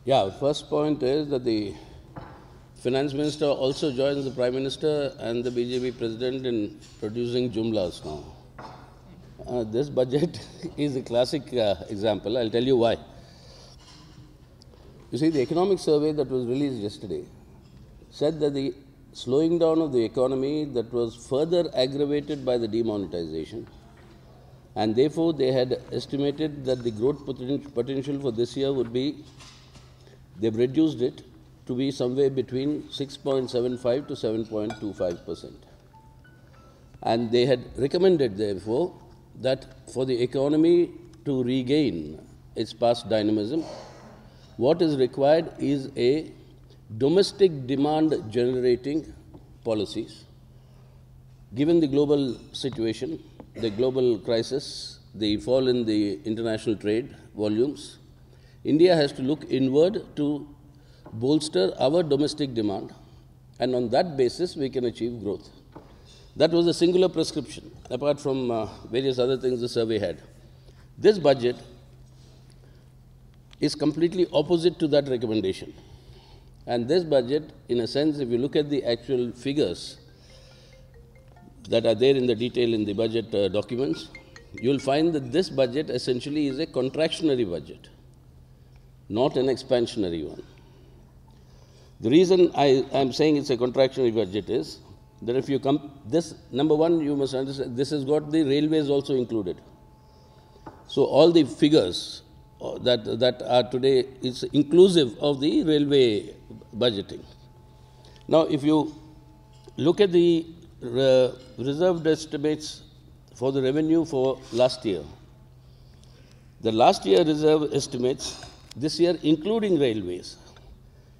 Yeah, first point is that the finance minister also joins the prime minister and the BJP president in producing jumlas now. This budget is a classic example. I'll tell you why. You see, the economic survey that was released yesterday said that the slowing down of the economy that was further aggravated by the demonetization, and therefore they had estimated that the growth potential for this year would be, they've reduced it to be somewhere between 6.75 to 7.25%. And they had recommended, therefore, that for the economy to regain its past dynamism, what is required is a domestic demand generating policies. Given the global situation, the global crisis, the fall in the international trade volumes, India has to look inward to bolster our domestic demand, and on that basis we can achieve growth. That was a singular prescription, apart from various other things the survey had. This budget is completely opposite to that recommendation. And this budget, in a sense, if you look at the actual figures that are there in the detail in the budget documents, you'll find that this budget essentially is a contractionary budget, not an expansionary one. The reason I am saying it's a contractionary budget is that if you come, this, number one, you must understand, this has got the railways also included. So all the figures that are today is inclusive of the railway budgeting. Now, if you look at the reserved estimates for the revenue for last year, the last year reserve estimates, this year including railways,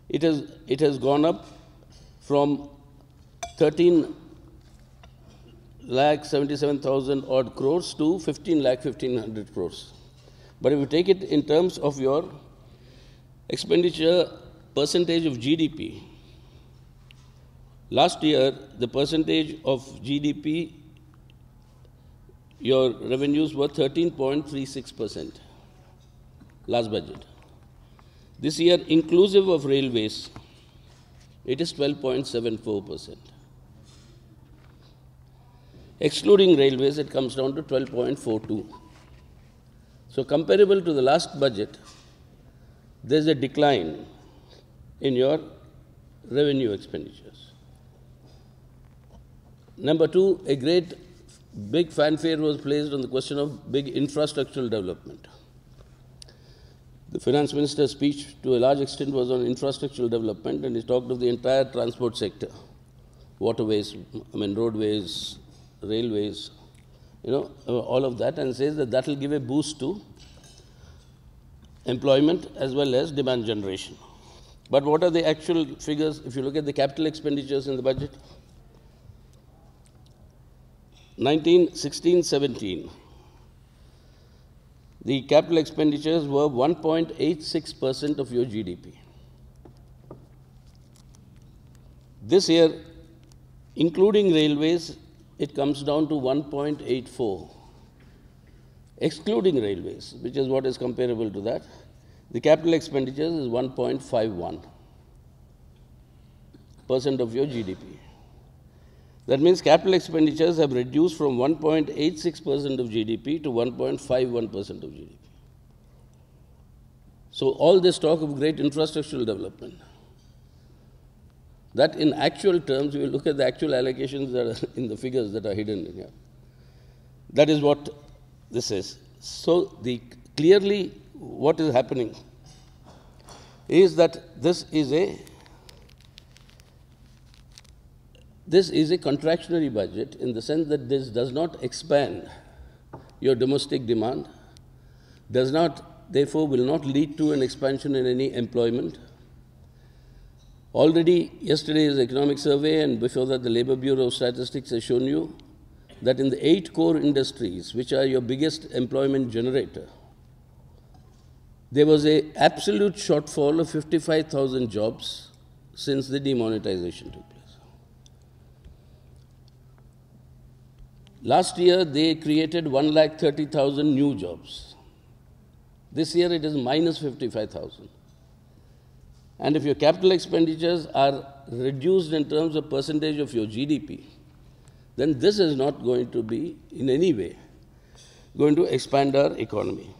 it has gone up from 13,77,000 odd crores to 15,1,500 crores. But if you take it in terms of your expenditure percentage of GDP, last year the percentage of GDP, your revenues were 13.36%, last budget. This year, inclusive of railways, it is 12.74%. Excluding railways, it comes down to 12.42%. So comparable to the last budget, there's a decline in your revenue expenditures. Number two, a great big fanfare was placed on the question of big infrastructural development. The finance minister's speech to a large extent was on infrastructural development, and he talked of the entire transport sector, waterways, roadways, railways, all of that, and says that that will give a boost to employment as well as demand generation. But what are the actual figures? If you look at the capital expenditures in the budget, 16-17, the capital expenditures were 1.86% of your GDP. This year, including railways, it comes down to 1.84. Excluding railways, which is what is comparable to that, the capital expenditures is 1.51% of your GDP. That means capital expenditures have reduced from 1.86% of GDP to 1.51% of GDP. So all this talk of great infrastructural development, that in actual terms, you will look at the actual allocations that are in the figures that are hidden in here. That is what this is. So clearly what is happening is that this is a contractionary budget in the sense that this does not expand your domestic demand, therefore will not lead to an expansion in any employment. Already yesterday's economic survey and before that the Labour Bureau of Statistics has shown you that in the 8 core industries, which are your biggest employment generator, there was an absolute shortfall of 55,000 jobs since the demonetization took place. Last year, they created 1,30,000 new jobs. This year, it is minus 55,000. And if your capital expenditures are reduced in terms of percentage of your GDP, then this is not going to be in any way going to expand our economy.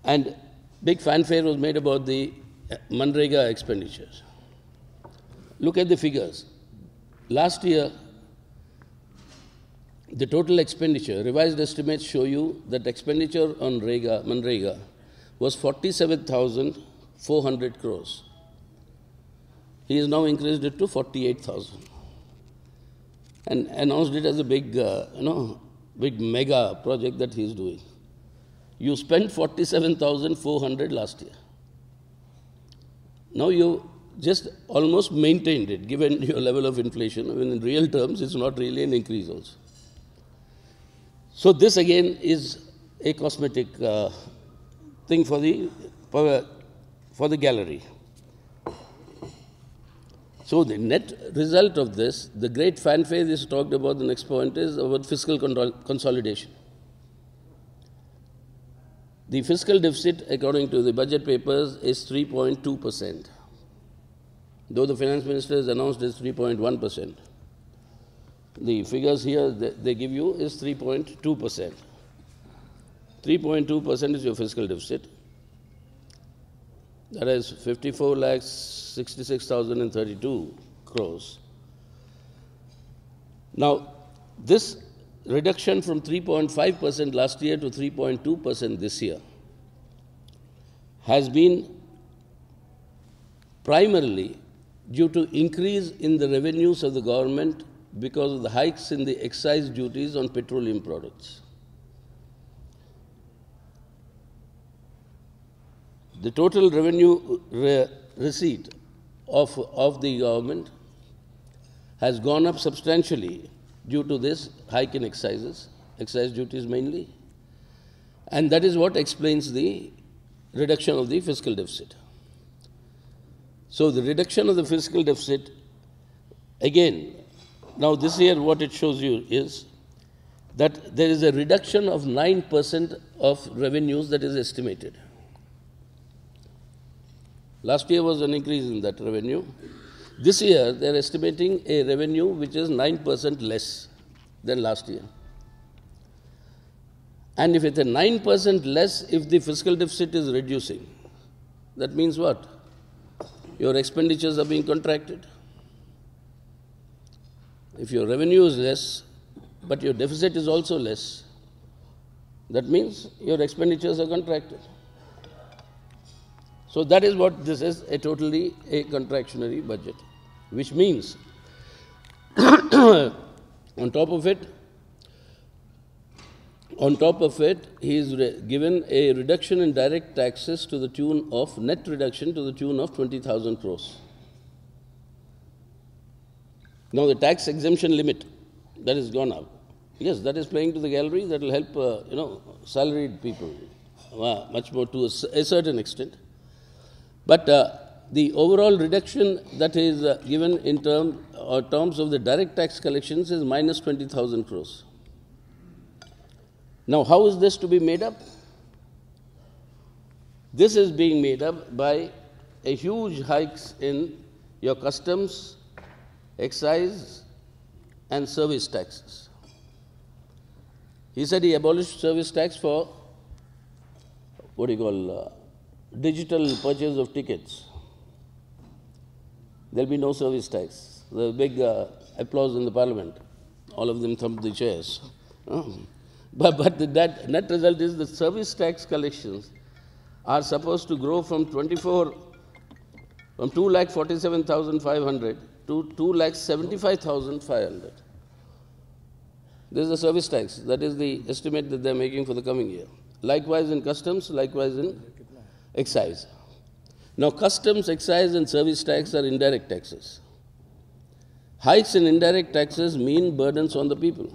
And big fanfare was made about the Manrega expenditures. Look at the figures. Last year, the total expenditure, revised estimates show you that expenditure on Manrega was 47,400 crores. He has now increased it to 48,000 and announced it as a big, big mega project that he is doing. You spent 47,400 last year. Now you just almost maintained it, given your level of inflation. I mean, in real terms, it's not really an increase also. So this again is a cosmetic thing for the gallery. So the net result of this, the great fanfare is talked about, the next point is about fiscal consolidation. The fiscal deficit, according to the budget papers, is 3.2%, though the finance minister has announced it's 3.1%. The figures here they give you is 3.2%. 3.2% is your fiscal deficit. That is 54,66,032 crores. Now, this reduction from 3.5% last year to 3.2% this year has been primarily due to increase in the revenues of the government because of the hikes in the excise duties on petroleum products. The total revenue receipt of the government has gone up substantially due to this hike in excise duties mainly, and that is what explains the reduction of the fiscal deficit. So the reduction of the fiscal deficit, again, now this year what it shows you is that there is a reduction of 9% of revenues that is estimated. Last year was an increase in that revenue. This year they are estimating a revenue which is 9% less than last year. And if it's a 9% less, if the fiscal deficit is reducing, that means what? Your expenditures are being contracted. If your revenue is less, but your deficit is also less, that means your expenditures are contracted. So that is what this is, a totally a contractionary budget, which means on top of it, he is given a reduction in direct taxes to the tune of, net reduction to the tune of 20,000 crores. Now the tax exemption limit, that has gone up. Yes, that is playing to the gallery, that will help, salaried people much more to a certain extent. But the overall reduction that is given in terms of the direct tax collections is minus 20,000 crores. Now, how is this to be made up? This is being made up by a huge hikes in your customs, excise, and service taxes. He said he abolished service tax for, digital purchase of tickets. There will be no service tax. There was big applause in the parliament. All of them thumped the chairs. But that net result is the service tax collections are supposed to grow from 2,47,500 to 2,75,500. This is the service tax. That is the estimate that they are making for the coming year. Likewise in customs, likewise in excise. Now, customs, excise, and service tax are indirect taxes. Hikes in indirect taxes mean burdens on the people.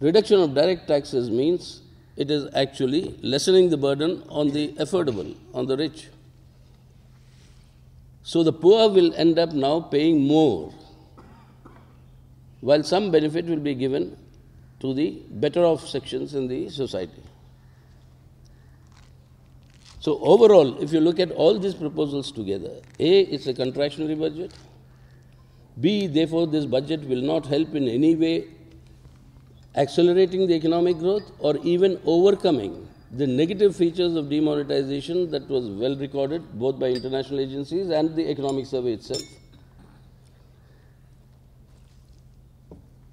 Reduction of direct taxes means it is actually lessening the burden on the affordable, on the rich. So the poor will end up now paying more, while some benefit will be given to the better off sections in the society. So overall, if you look at all these proposals together, A, it's a contractionary budget. B, therefore, this budget will not help in any way accelerating the economic growth or even overcoming the negative features of demonetization that was well recorded both by international agencies and the economic survey itself.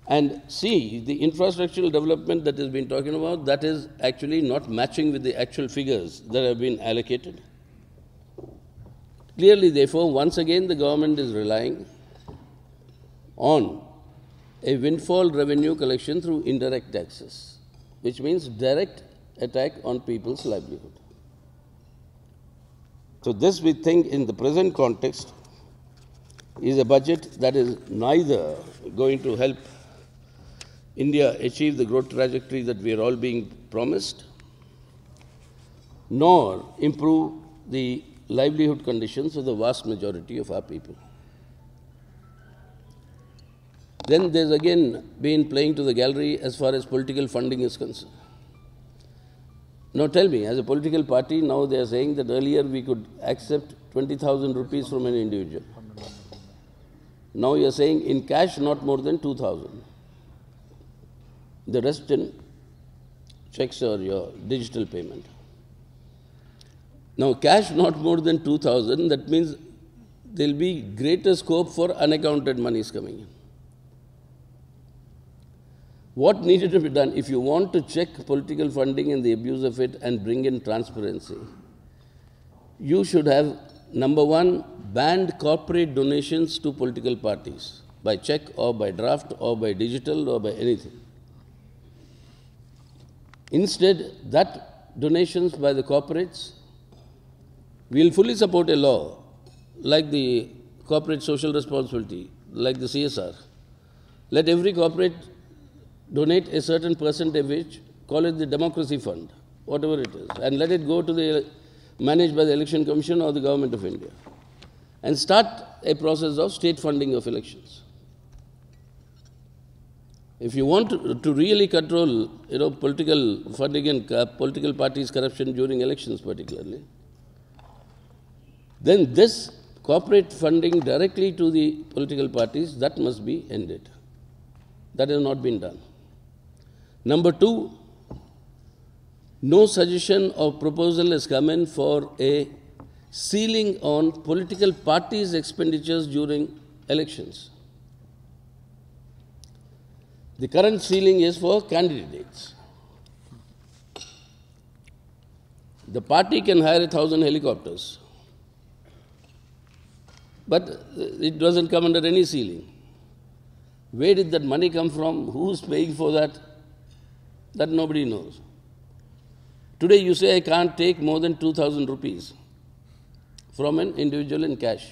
And C, the infrastructural development that has been talking about, that is actually not matching with the actual figures that have been allocated. Clearly, therefore, once again, the government is relying on a windfall revenue collection through indirect taxes, which means direct attack on people's livelihood. So this, we think, in the present context, is a budget that is neither going to help India achieve the growth trajectory that we are all being promised, nor improve the livelihood conditions of the vast majority of our people. Then there's again been playing to the gallery as far as political funding is concerned. Now tell me, as a political party, now they are saying that earlier we could accept 20,000 rupees from an individual. Now you are saying in cash not more than 2,000. The rest in checks or your digital payment. Now cash not more than 2,000, that means there will be greater scope for unaccounted monies coming in. What needed to be done? If you want to check political funding and the abuse of it and bring in transparency, you should have, number one, banned corporate donations to political parties by check or by draft or by digital or by anything. Instead, that donations by the corporates, we will fully support a law like the corporate social responsibility, like the CSR. Let every corporate donate a certain percentage, call it the democracy fund, whatever it is, and let it go to the, managed by the Election Commission or the Government of India, and start a process of state funding of elections. If you want to really control, political funding and political parties' corruption during elections particularly, then this corporate funding directly to the political parties, that must be ended. That has not been done. Number two, no suggestion or proposal has come in for a ceiling on political parties' expenditures during elections. The current ceiling is for candidates. The party can hire 1,000 helicopters, but it doesn't come under any ceiling. Where did that money come from? Who's paying for that? That nobody knows. Today you say I can't take more than 2,000 rupees from an individual in cash.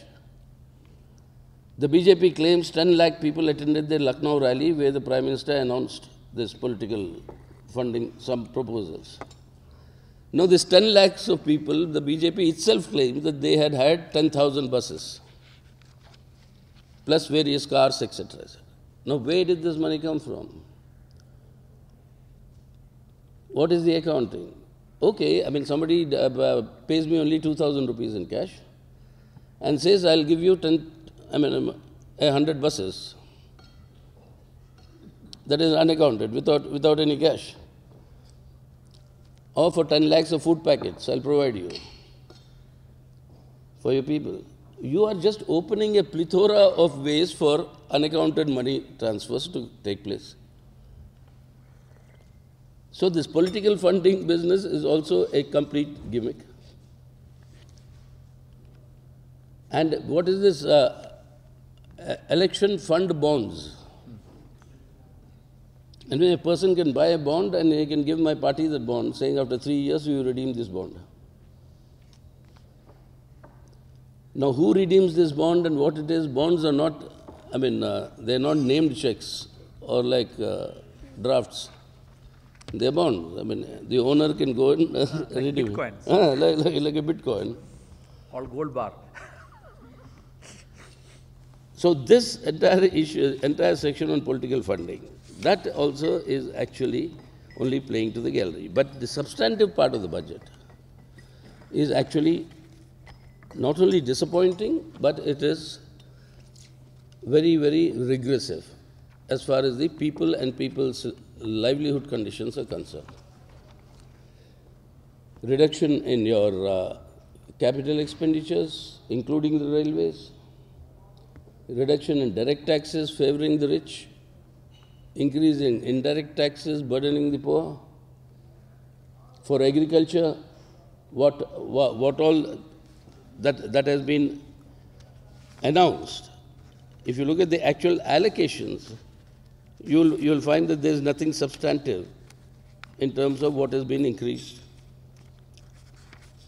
The BJP claims 10 lakh people attended their Lucknow rally where the Prime Minister announced this political funding, some proposals. Now this 10 lakhs of people, the BJP itself claims that they had hired 10,000 buses, plus various cars, etc. Now where did this money come from? What is the accounting? Okay, somebody pays me only 2,000 rupees in cash and says I'll give you 100 buses. That is unaccounted, without any cash. Or for 10 lakhs of food packets, I'll provide you for your people. You are just opening a plethora of ways for unaccounted money transfers to take place. So this political funding business is also a complete gimmick. And what is this election fund bonds? And a person can buy a bond and he can give my party that bond, saying after 3 years you redeem this bond. Now who redeems this bond and what it is? Bonds are not, they are not named checks or like drafts. They are bonds. The owner can go and redeem it. Like a Bitcoin. Or gold bar. So this entire issue, entire section on political funding, that also is actually only playing to the gallery. But the substantive part of the budget, is actually not only disappointing, but it is very, very regressive as far as the people and people's livelihood conditions are concerned. Reduction in your capital expenditures, including the railways, reduction in direct taxes favoring the rich, increase in indirect taxes burdening the poor. For agriculture, what all that has been announced, if you look at the actual allocations, you'll find that there is nothing substantive in terms of what has been increased.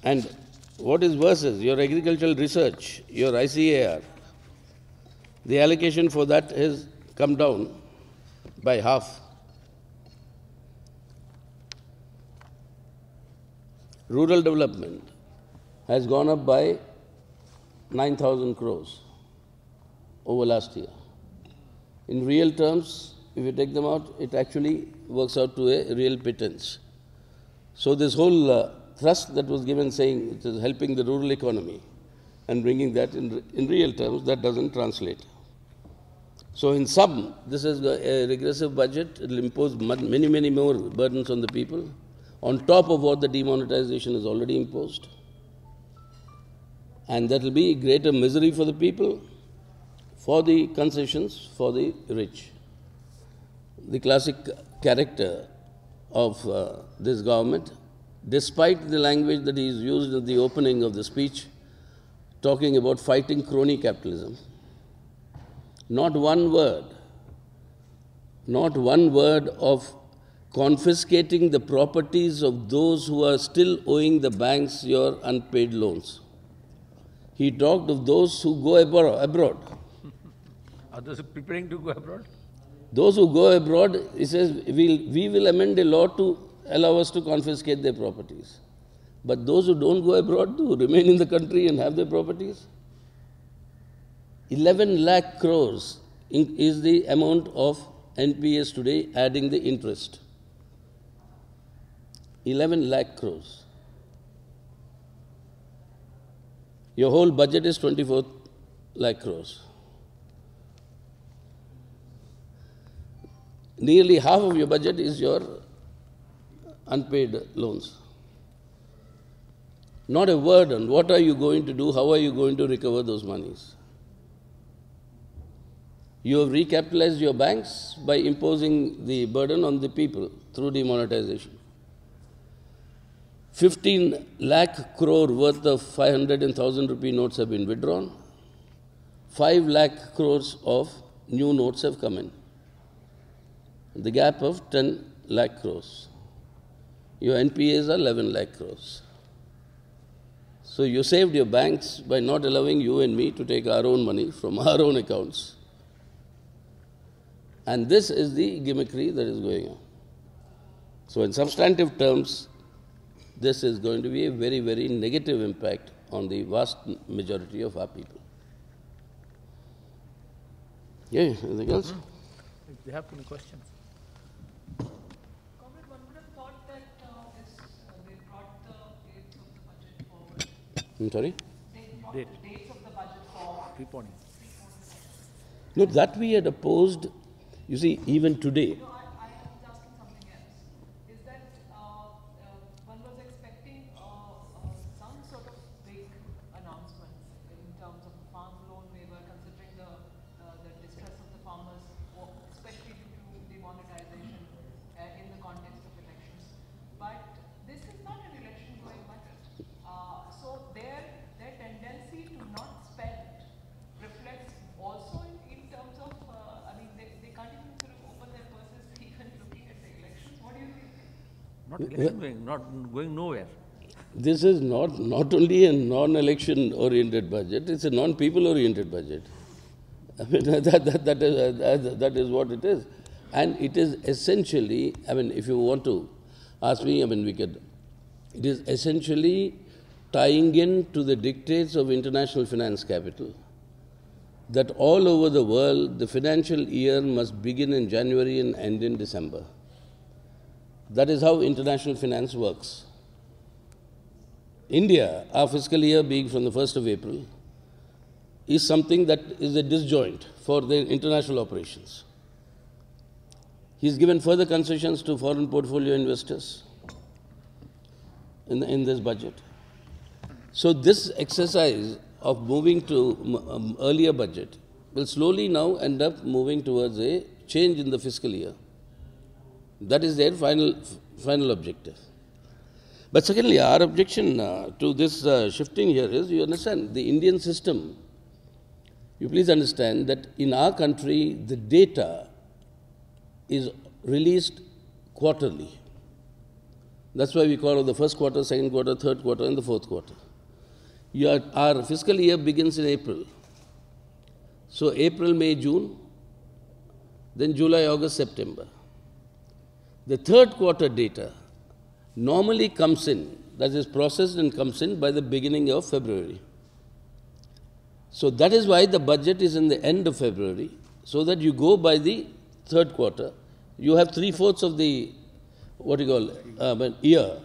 And what is worse is your agricultural research, your ICAR, the allocation for that has come down by half. Rural development has gone up by 9,000 crores over last year. In real terms, if you take them out, it actually works out to a real pittance. So this whole thrust that was given saying it is helping the rural economy and bringing that in real terms, that doesn't translate. So in sum, this is a regressive budget. It will impose many, many more burdens on the people, on top of what the demonetization has already imposed. And that will be greater misery for the people, for the concessions, for the rich. The classic character of this government, despite the language that is used at the opening of the speech, talking about fighting crony capitalism, not one word of confiscating the properties of those who are still owing the banks your unpaid loans. He talked of those who go abroad. Are those preparing to go abroad? Those who go abroad, he says, we will amend a law to allow us to confiscate their properties. But those who don't go abroad, who remain in the country and have their properties, 11 lakh crores is the amount of NPS today, adding the interest. 11 lakh crores. Your whole budget is 24 lakh crores. Nearly half of your budget is your unpaid loans. Not a word on what are you going to do, how are you going to recover those monies. You have recapitalized your banks by imposing the burden on the people through demonetization. 15 lakh crore worth of 500 and 1,000 rupee notes have been withdrawn. 5 lakh crores of new notes have come in. The gap of 10 lakh crores. Your NPAs are 11 lakh crores. So you saved your banks by not allowing you and me to take our own money from our own accounts. And this is the gimmickry that is going on. So in substantive terms, this is going to be a very, very negative impact on the vast majority of our people. Yeah, anything else? If they have any questions. Comrade, one would have thought that they brought the dates of the budget forward. I'm sorry? They brought the dates of the budget forward. Preponing. No, that we had opposed. You see, even today. No, I am asking something else. Is that one was expecting some sort of big announcements in terms of the farm loan waiver, considering the distress of the farmers, especially due to demonetization in the context of elections. But this is not an election-going budget. So their tendency to not spend reflects also in terms of, they can't even sort of open their purses even looking at the elections. What do you think? Not election going, not going nowhere. This is not only a non-election oriented budget, it's a non-people oriented budget. I mean, that is what it is. And it is essentially, if you want to ask me, it is essentially tying in to the dictates of international finance capital, that all over the world, the financial year must begin in January and end in December. That is how international finance works. India, our fiscal year being from the 1st of April, is something that is a disjoint for the international operations. He's given further concessions to foreign portfolio investors in this budget. So this exercise of moving to earlier budget will slowly now end up moving towards a change in the fiscal year. That is their final objective. But secondly, our objection to this shifting here is, you understand, the Indian system, you please understand that in our country, the data is released quarterly. That's why we call it the first quarter, second quarter, third quarter, and the fourth quarter. Our fiscal year begins in April. So April, May, June, then July, August, September. The third quarter data normally comes in, that is processed and comes in by the beginning of February. So that is why the budget is in the end of February, so that you go by the third quarter. You have 3/4 of the, year,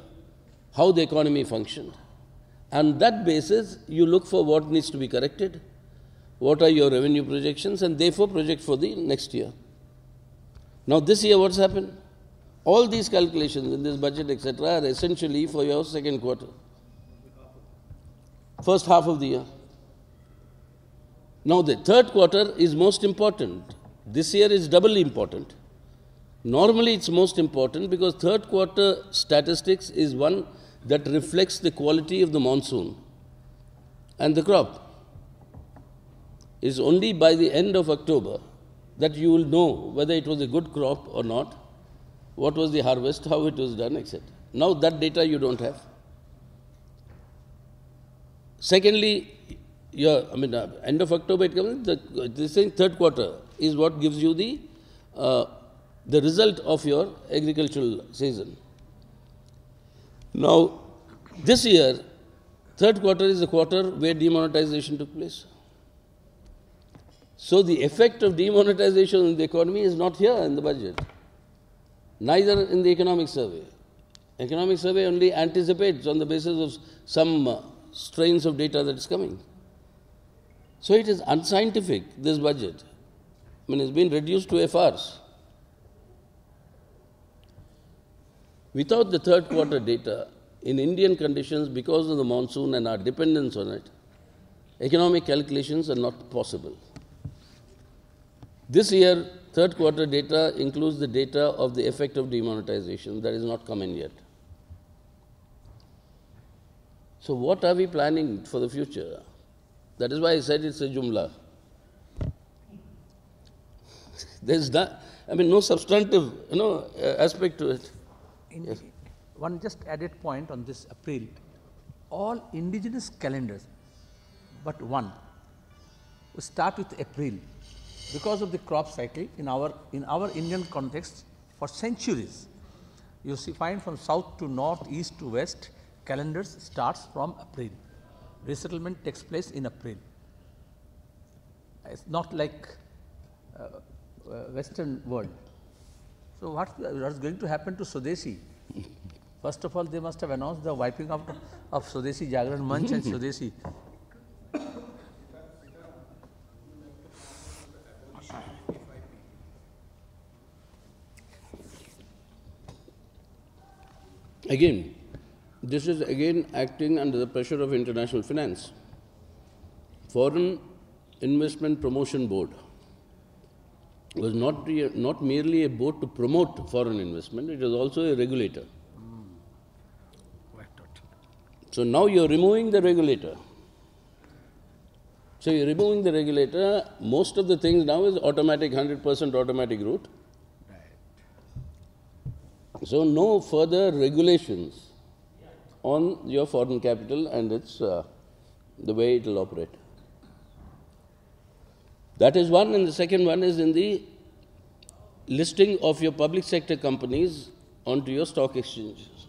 how the economy functioned. And that basis, you look for what needs to be corrected, what are your revenue projections, and therefore project for the next year. Now this year what's happened? All these calculations in this budget, etc., are essentially for your second quarter, first half of the year. Now the third quarter is most important. This year is doubly important. Normally it's most important because third quarter statistics is one that reflects the quality of the monsoon and the crop. It's only by the end of October that you will know whether it was a good crop or not, what was the harvest, how it was done, etc. Now that data you don't have. Secondly, end of October it comes, this thing, third quarter is what gives you the result of your agricultural season. Now, this year, third quarter is the quarter where demonetization took place. So the effect of demonetization in the economy is not here in the budget, neither in the economic survey. Economic survey only anticipates on the basis of some strains of data that is coming. So it is unscientific, this budget. It's been reduced to a farce. Without the third quarter data, in Indian conditions, because of the monsoon and our dependence on it, economic calculations are not possible. This year, third quarter data includes the data of the effect of demonetization. That is not come in yet. So what are we planning for the future? That is why I said it's a jumla. There's no substantive aspect to it. Yes. One just added point on this April. All indigenous calendars, but one, we start with April. Because of the crop cycle in our Indian context, for centuries, you find from south to north, east to west, calendars starts from April. Resettlement takes place in April. It's not like Western world. So what's going to happen to Swadeshi? First of all, they must have announced the wiping out of Swadeshi Jagran Manch and Swadeshi. Again, this is again acting under the pressure of international finance. Foreign Investment Promotion Board was not merely a board to promote foreign investment, it was also a regulator. So now you're removing the regulator. So you're removing the regulator, most of the things now is automatic, 100% automatic route. So no further regulations on your foreign capital and its the way it will operate. That is one, and the second one is in the listing of your public sector companies onto your stock exchanges.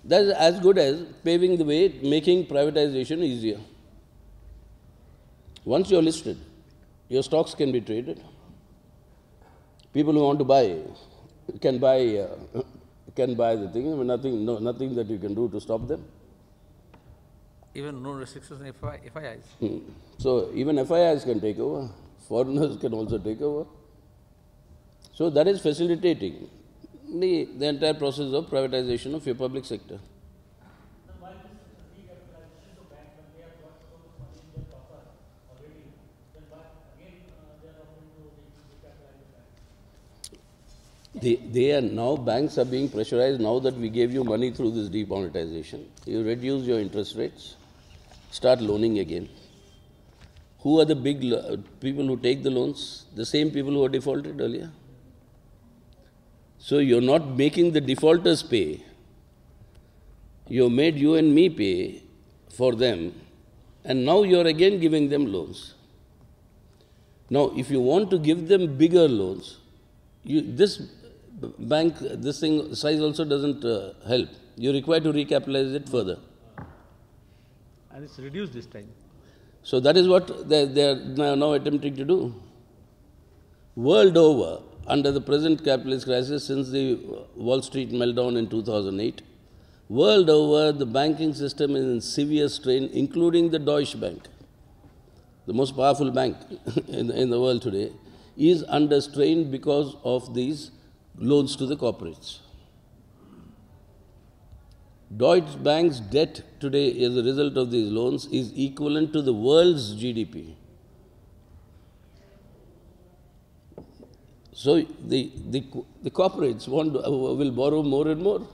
That is as good as paving the way, making privatization easier. Once you are listed, your stocks can be traded. People who want to buy can buy can buy the thing. I mean, nothing that you can do to stop them. Even no restrictions on FIIs. So even FIIs can take over. Foreigners can also take over. So that is facilitating the entire process of privatization of your public sector. They are now, banks are being pressurized now that we gave you money through this demonetization. You reduce your interest rates, start loaning again. Who are the big people who take the loans? The same people who are defaulted earlier. So you're not making the defaulters pay. You made you and me pay for them, and now you're again giving them loans. Now, if you want to give them bigger loans, this bank, this thing size also doesn't help. You're required to recapitalize it further. And it's reduced this time. So that is what they are now attempting to do. World over, under the present capitalist crisis, since the Wall Street meltdown in 2008, world over, the banking system is in severe strain, including the Deutsche Bank, the most powerful bank in the world today, is under strain because of these loans to the corporates. Deutsche Bank's debt today, as a result of these loans, is equivalent to the world's GDP. So the corporates will borrow more and more.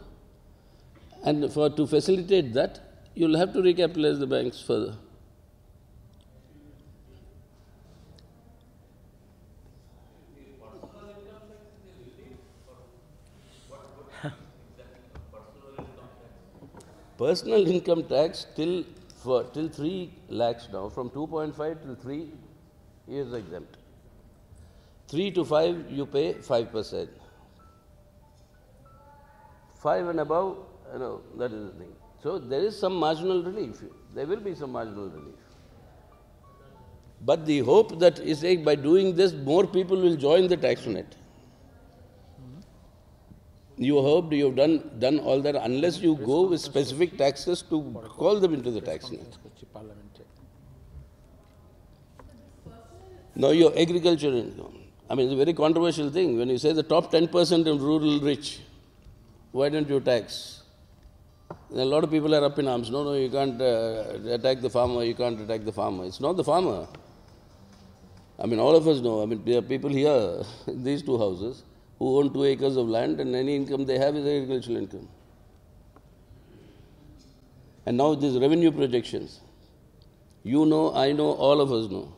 And to facilitate that, you'll have to recapitalize the banks further. Personal income tax till 3 lakhs now, from 2.5 till 3 is exempt. 3 to 5 you pay 5%. 5 and above, that is the thing. So there is some marginal relief. There will be some marginal relief. But the hope that is by doing this, more people will join the tax net. You hoped you've done all that unless you go with specific taxes to call them into the tax net. Now your agriculture income. I mean, it's a very controversial thing. When you say the top 10% of rural rich, why don't you tax? A lot of people are up in arms. No, you can't attack the farmer, you can't attack the farmer. It's not the farmer. I mean, all of us know. I mean, there are people here in these two houses who own 2 acres of land, and any income they have is agricultural income. And now these revenue projections, you know, I know, all of us know,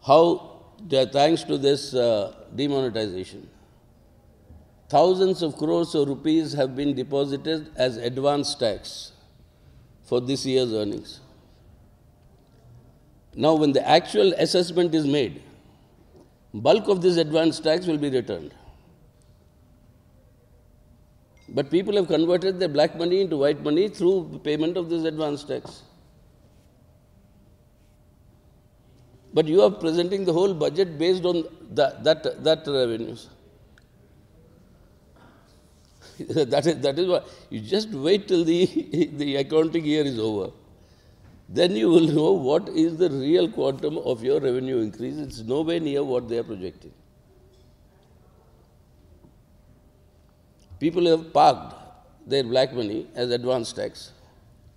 how, thanks to this demonetization, thousands of crores of rupees have been deposited as advance tax for this year's earnings. Now, when the actual assessment is made, bulk of this advance tax will be returned. But people have converted their black money into white money through payment of this advance tax. But you are presenting the whole budget based on that revenues. that is why you just wait till the accounting year is over. Then you will know what is the real quantum of your revenue increase. It's nowhere near what they are projecting. People have parked their black money as advance tax.